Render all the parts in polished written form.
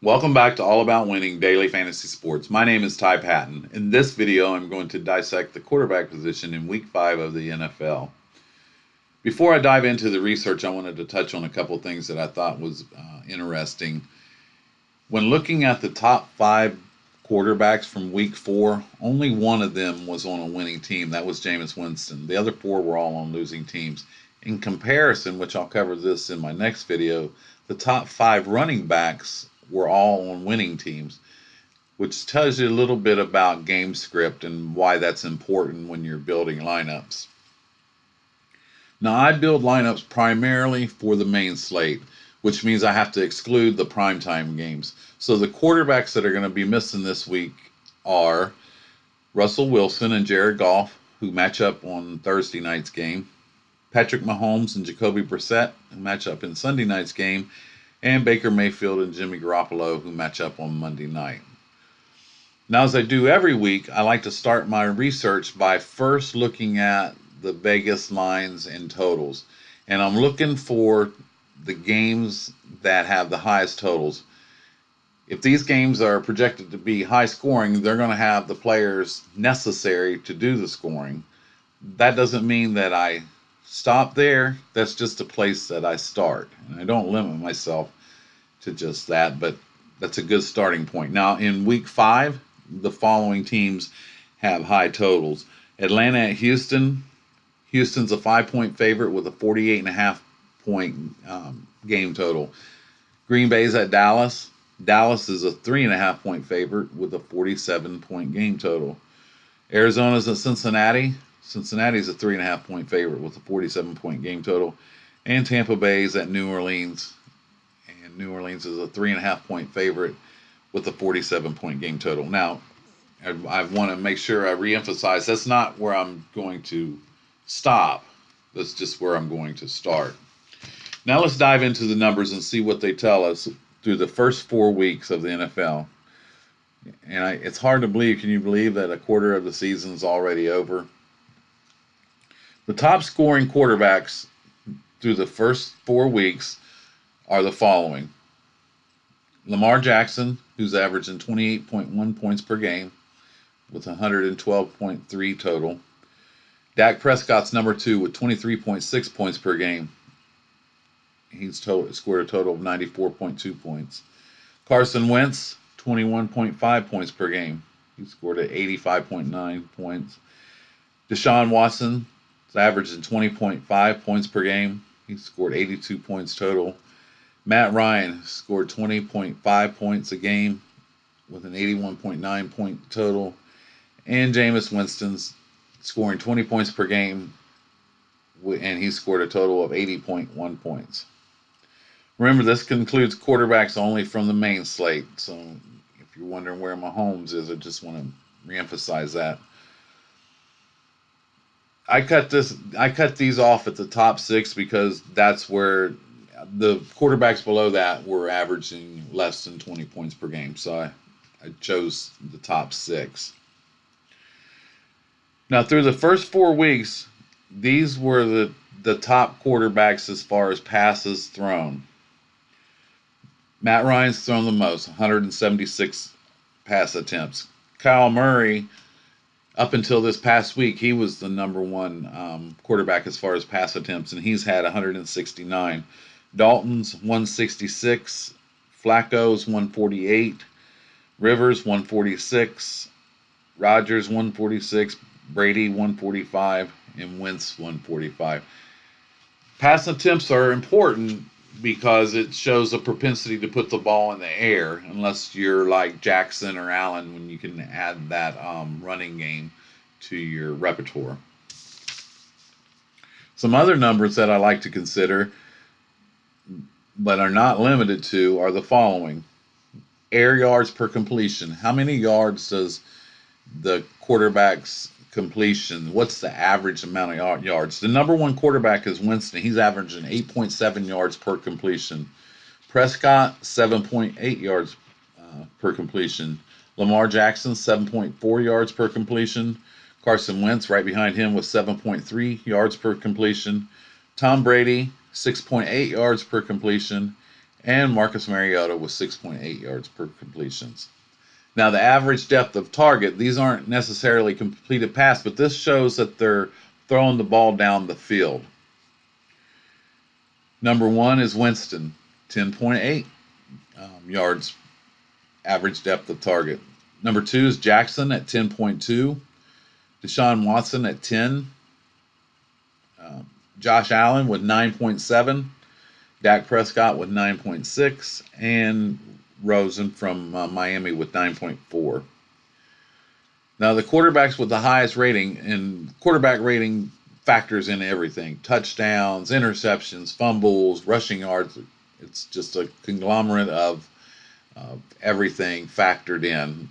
Welcome back to All About Winning Daily Fantasy Sports. My name is Ty Patton. In this video, I'm going to dissect the quarterback position in Week 5 of the NFL. Before I dive into the research, I wanted to touch on a couple things that I thought was interesting. When looking at the top 5 quarterbacks from Week 4, only one of them was on a winning team. That was Jameis Winston. The other 4 were all on losing teams. In comparison, which I'll cover this in my next video, the top 5 running backs were all on winning teams, which tells you a little bit about game script and why that's important when you're building lineups. Now, I build lineups primarily for the main slate, which means I have to exclude the primetime games. So the quarterbacks that are going to be missing this week are Russell Wilson and Jared Goff, who match up on Thursday night's game, Patrick Mahomes and Jacoby Brissett, who match up in Sunday night's game, and Baker Mayfield and Jimmy Garoppolo, who match up on Monday night. Now, as I do every week, I like to start my research by first looking at the Vegas lines and totals. And I'm looking for the games that have the highest totals. If these games are projected to be high scoring, they're going to have the players necessary to do the scoring. That doesn't mean that I stop there. That's just a place that I start. And I don't limit myself to just that, but that's a good starting point. Now, in Week 5, the following teams have high totals. Atlanta at Houston. Houston's a 5-point favorite with a 48.5-point game total. Green Bay's at Dallas. Dallas is a 3.5-point favorite with a 47-point game total. Arizona's at Cincinnati. Cincinnati's a 3.5-point favorite with a 47-point game total. And Tampa Bay's at New Orleans. And New Orleans is a 3.5-point favorite with a 47-point game total. Now, I want to make sure I reemphasize that's not where I'm going to stop. That's just where I'm going to start. Now let's dive into the numbers and see what they tell us through the first 4 weeks of the NFL. And it's hard to believe. Can you believe that a quarter of the season's already over? The top scoring quarterbacks through the first 4 weeks are the following. Lamar Jackson, who's averaging 28.1 points per game with 112.3 total. Dak Prescott's number 2 with 23.6 points per game. He's scored a total of 94.2 points. Carson Wentz, 21.5 points per game. He scored at 85.9 points. Deshaun Watson is averaging 20.5 points per game. He scored 82 points total. Matt Ryan scored 20.5 points a game with an 81.9 point total. And Jameis Winston's scoring 20 points per game, and he scored a total of 80.1 points. Remember, this concludes quarterbacks only from the main slate. So if you're wondering where Mahomes is, I just want to reemphasize that. I cut these off at the top 6 because that's where the quarterbacks below that were averaging less than 20 points per game. So I chose the top 6. Now, through the first 4 weeks, these were the top quarterbacks as far as passes thrown. Matt Ryan's thrown the most, 176 pass attempts. Kyle Murray, up until this past week, he was the number 1 quarterback as far as pass attempts, and he's had 169. Dalton's 166, Flacco's 148, Rivers 146, Rodgers 146, Brady 145, and Wentz 145. Pass attempts are important because it shows a propensity to put the ball in the air, unless you're like Jackson or Allen, when you can add that running game to your repertoire. Some other numbers that I like to consider, but are not limited to, are the following. Air yards per completion. How many yards does the quarterback's completion, what's the average amount of yards? The number 1 quarterback is Winston. He's averaging 8.7 yards per completion. Prescott, 7.8 yards per completion. Lamar Jackson, 7.4 yards per completion. Carson Wentz, right behind him, with 7.3 yards per completion. Tom Brady, 6.8 yards per completion. and Marcus Mariota with 6.8 yards per completions. Now, the average depth of target, these aren't necessarily completed passes, but this shows that they're throwing the ball down the field. Number one is Winston, 10.8 yards average depth of target. Number two is Jackson at 10.2. Deshaun Watson at 10. Josh Allen with 9.7. Dak Prescott with 9.6. And Rosen from Miami with 9.4. Now, the quarterbacks with the highest rating, and quarterback rating factors in everything: touchdowns, interceptions, fumbles, rushing yards. It's just a conglomerate of everything factored in.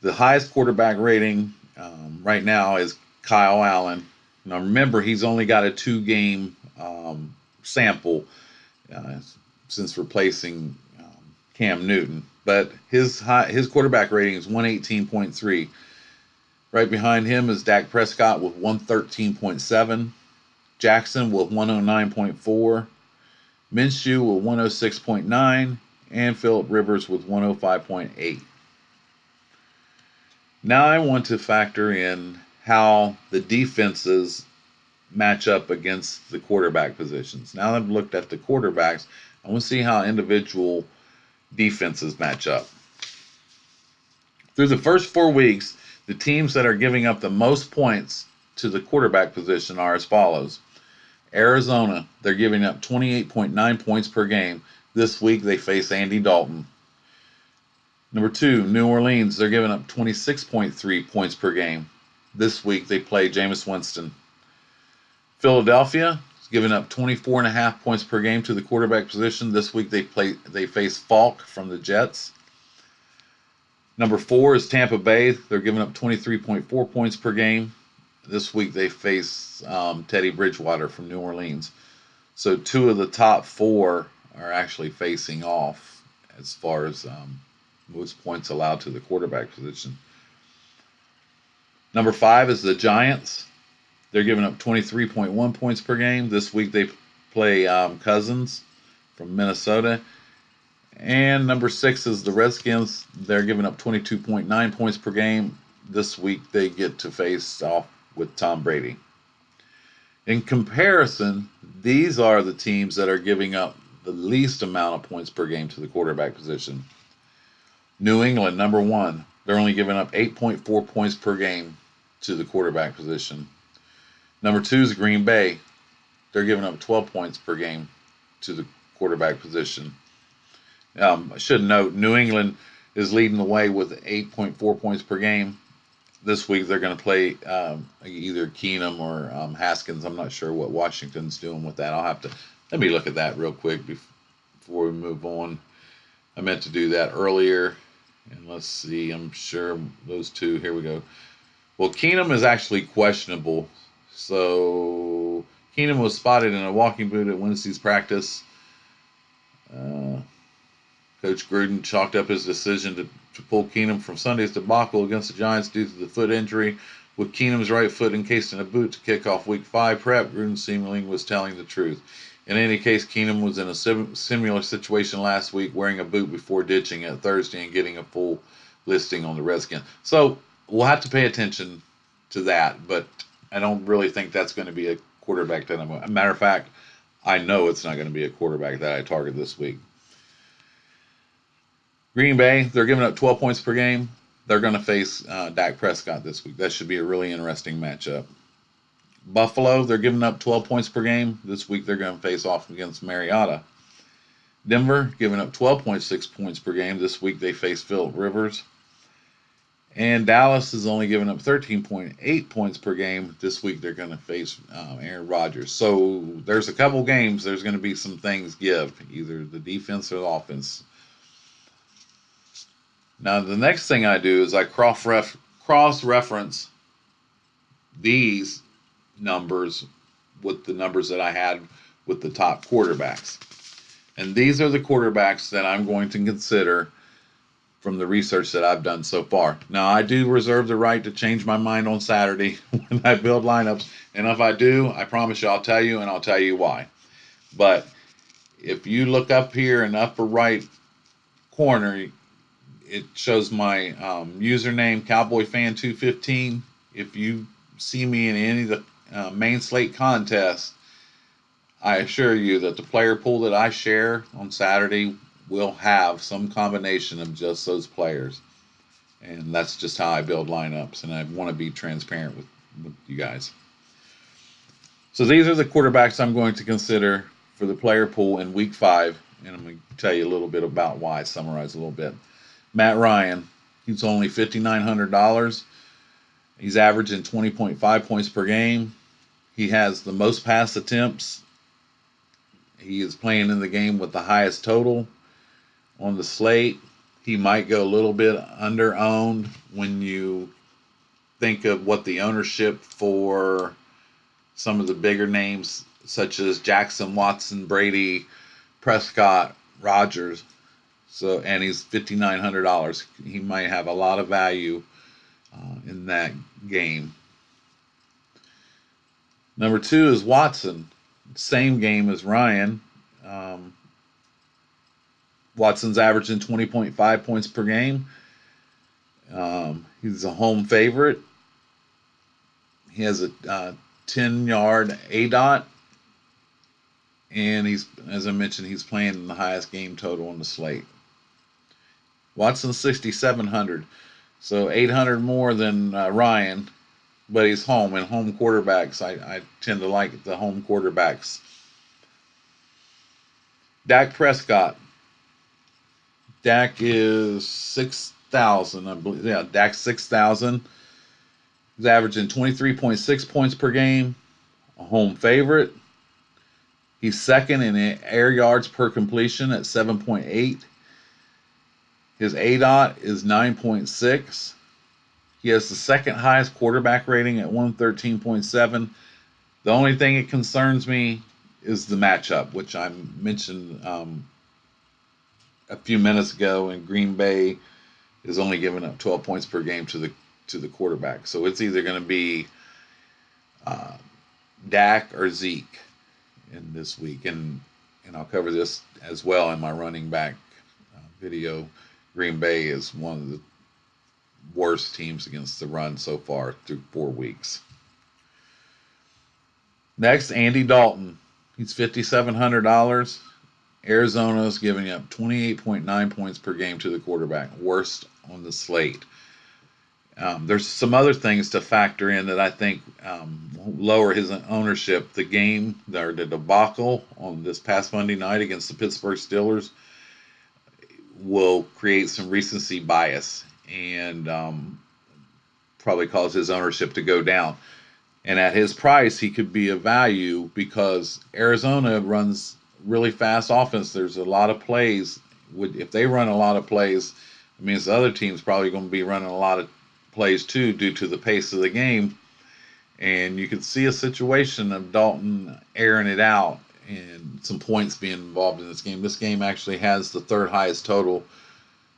The highest quarterback rating right now is Kyle Allen. Now, remember, he's only got a 2-game sample since replacing Cam Newton, but his quarterback rating is 118.3. Right behind him is Dak Prescott with 113.7, Jackson with 109.4, Minshew with 106.9, and Phillip Rivers with 105.8. Now I want to factor in how the defenses match up against the quarterback positions. Now that I've looked at the quarterbacks, I want to see how individual defenses match up. Through the first 4 weeks, the teams that are giving up the most points to the quarterback position are as follows. Arizona, they're giving up 28.9 points per game. This week they face Andy Dalton. Number 2, New Orleans, they're giving up 26.3 points per game. This week they play Jameis Winston. Philadelphia is giving up 24.5 points per game to the quarterback position. This week they face Falk from the Jets. Number 4 is Tampa Bay. They're giving up 23.4 points per game. This week they face Teddy Bridgewater from New Orleans. So 2 of the top 4 are actually facing off as far as most points allowed to the quarterback position. Number 5 is the Giants. They're giving up 23.1 points per game. This week they play Cousins from Minnesota. And number 6 is the Redskins. They're giving up 22.9 points per game. This week they get to face off with Tom Brady. In comparison, these are the teams that are giving up the least amount of points per game to the quarterback position. New England, number 1. They're only giving up 8.4 points per game to the quarterback position. Number 2 is Green Bay. They're giving up 12 points per game to the quarterback position. I should note, New England is leading the way with 8.4 points per game. This week they're going to play either Keenum or Haskins. I'm not sure what Washington's doing with that. Let me look at that real quick before we move on. I meant to do that earlier. And let's see, I'm sure those 2, here we go. Well, Keenum is actually questionable. So Keenum was spotted in a walking boot at Wednesday's practice. Coach Gruden chalked up his decision to pull Keenum from Sunday's debacle against the Giants due to the foot injury. With Keenum's right foot encased in a boot to kick off Week 5 prep, Gruden seemingly was telling the truth. In any case, Keenum was in a similar situation last week, wearing a boot before ditching it Thursday and getting a full listing on the Redskins. So we'll have to pay attention to that, but I don't really think that's going to be a quarterback that a matter of fact, I know it's not going to be a quarterback that I target this week. Green Bay, they're giving up 12 points per game. They're going to face Dak Prescott this week. That should be a really interesting matchup. Buffalo, they're giving up 12 points per game. This week they're going to face off against Mariota. Denver, giving up 12.6 points per game. This week they face Phillip Rivers. And Dallas is only giving up 13.8 points per game. This week they're going to face Aaron Rodgers. So there's a couple games. There's going to be some things give, either the defense or the offense. Now, the next thing I do is I cross-reference these numbers with the numbers that I had with the top quarterbacks. And these are the quarterbacks that I'm going to consider from the research that I've done so far. Now, I do reserve the right to change my mind on Saturday when I build lineups. And if I do, I promise you I'll tell you, and I'll tell you why. But If you look up here in the upper right corner, it shows my username, CowboyFan215. If you see me in any of the main slate contests, I assure you that the player pool that I share on Saturday will have some combination of just those players. And that's just how I build lineups, and I want to be transparent with you guys. So these are the quarterbacks I'm going to consider for the player pool in week 5, and I'm going to tell you a little bit about why, summarize a little bit. Matt Ryan, he's only $5,900. He's averaging 20.5 points per game. He has the most pass attempts. He is playing in the game with the highest total on the slate. He might go a little bit under-owned when you think of what the ownership for some of the bigger names, such as Jackson, Watson, Brady, Prescott, Rodgers. And he's $5,900. He might have a lot of value in that game. Number 2 is Watson. Same game as Ryan. Watson's averaging 20.5 points per game. He's a home favorite. He has a 10-yard ADOT. And he's, as I mentioned, he's playing in the highest game total on the slate. Watson's 6,700. So 800 more than Ryan. But he's home, and home quarterbacks, I tend to like the home quarterbacks. Dak Prescott. Dak is 6,000, I believe. Yeah, Dak's 6,000. He's averaging 23.6 points per game. A home favorite. He's second in air yards per completion at 7.8. His ADOT is 9.6. He has the second highest quarterback rating at 113.7. The only thing that concerns me is the matchup, which I mentioned a few minutes ago. And Green Bay is only giving up 12 points per game to the quarterback. So it's either going to be Dak or Zeke in this week, and I'll cover this as well in my running back video. Green Bay is one of the worst teams against the run so far through 4 weeks. Next, Andy Dalton. He's $5,700. Arizona is giving up 28.9 points per game to the quarterback, worst on the slate. There's some other things to factor in that I think lower his ownership. The game, or the debacle on this past Monday night against the Pittsburgh Steelers, will create some recency bias and probably cause his ownership to go down. And at his price, he could be a value because Arizona runs really fast offense. There's a lot of plays. If they run a lot of plays, it means the other team's probably going to be running a lot of plays too due to the pace of the game. And you could see a situation of Dalton airing it out and some points being involved in this game. This game actually has the third highest total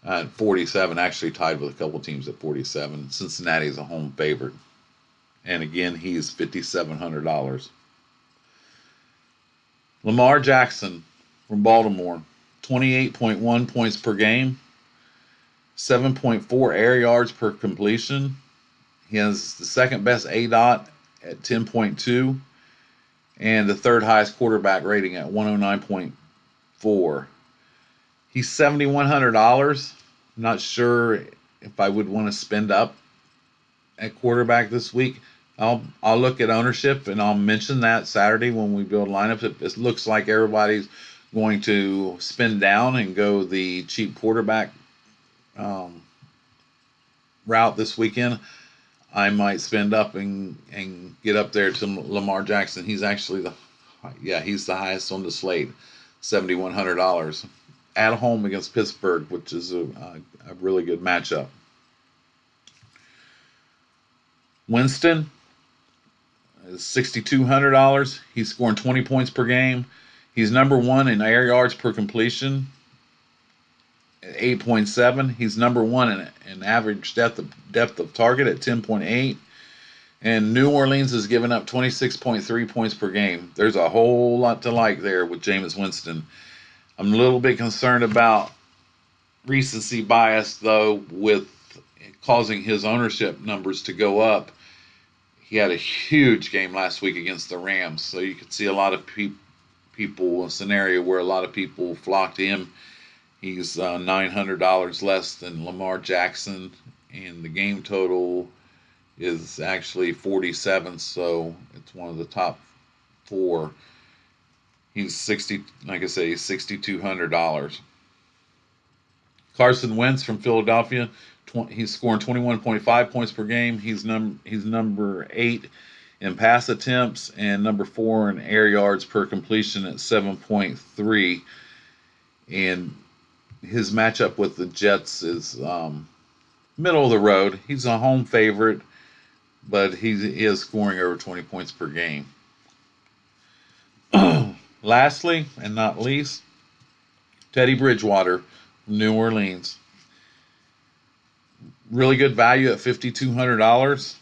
at 47, actually tied with a couple teams at 47. Cincinnati is a home favorite. And again, he's $5,700. Lamar Jackson from Baltimore, 28.1 points per game, 7.4 air yards per completion. He has the second best ADOT at 10.2 and the third highest quarterback rating at 109.4. He's $7,100. I'm not sure if I would want to spend up at quarterback this week. I'll look at ownership, and I'll mention that Saturday when we build lineups. It looks like everybody's going to spin down and go the cheap quarterback route this weekend. I might spend up and get up there to Lamar Jackson. He's actually he's the highest on the slate, $7,100 at home against Pittsburgh, which is a really good matchup. Winston is $6,200. He's scoring 20 points per game. He's number 1 in air yards per completion at 8.7. He's number 1 in average depth of target at 10.8. And New Orleans is giving up 26.3 points per game. There's a whole lot to like there with Jameis Winston. I'm a little bit concerned about recency bias, though, with causing his ownership numbers to go up. He had a huge game last week against the Rams, so you could see a lot of people, a scenario where a lot of people flock to him. He's $900 less than Lamar Jackson, and the game total is actually 47, so it's one of the top four. He's 60, like I say, he's $6,200. Carson Wentz from Philadelphia, he's scoring 21.5 points per game. He's number 8 in pass attempts and number 4 in air yards per completion at 7.3. And his matchup with the Jets is middle of the road. He's a home favorite, but he is scoring over 20 points per game. Lastly, and not least, Teddy Bridgewater from New Orleans. Really good value at $5,200.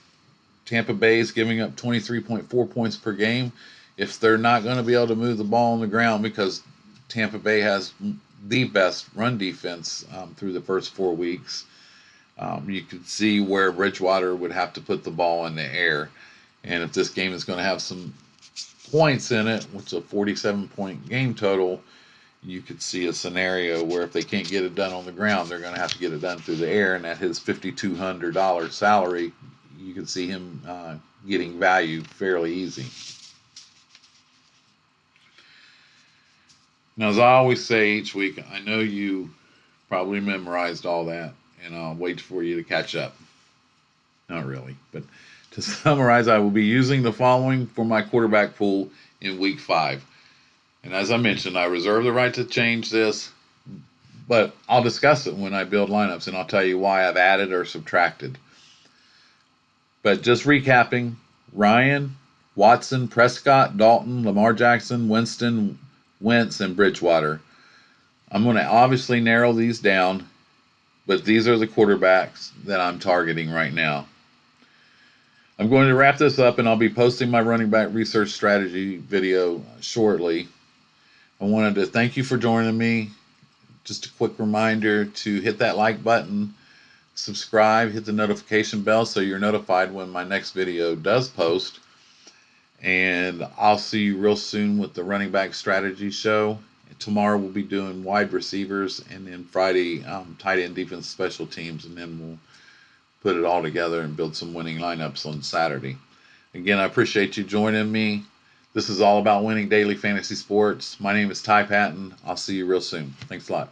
Tampa Bay is giving up 23.4 points per game. If they're not going to be able to move the ball on the ground, because Tampa Bay has the best run defense through the first 4 weeks, you could see where Bridgewater would have to put the ball in the air. And if this game is going to have some points in it, which is a 47-point game total, you could see a scenario where if they can't get it done on the ground, they're going to have to get it done through the air. And at his $5,200 salary, you can see him getting value fairly easy. Now, as I always say each week, I know you probably memorized all that, and I'll wait for you to catch up. Not really, but to summarize, I will be using the following for my quarterback pool in week 5. And as I mentioned, I reserve the right to change this, but I'll discuss it when I build lineups, and I'll tell you why I've added or subtracted. But just recapping, Ryan, Watson, Prescott, Dalton, Lamar Jackson, Winston, Wentz, and Bridgewater. I'm going to obviously narrow these down, but these are the quarterbacks that I'm targeting right now. I'm going to wrap this up, and I'll be posting my running back research strategy video shortly. I wanted to thank you for joining me. Just a quick reminder to hit that like button, subscribe, hit the notification bell so you're notified when my next video does post. And I'll see you real soon with the running back strategy show. Tomorrow we'll be doing wide receivers, and then Friday tight end, defense, special teams, and then we'll put it all together and build some winning lineups on Saturday. Again, I appreciate you joining me. This is all about winning daily fantasy sports. My name is Ty Patton. I'll see you real soon. Thanks a lot.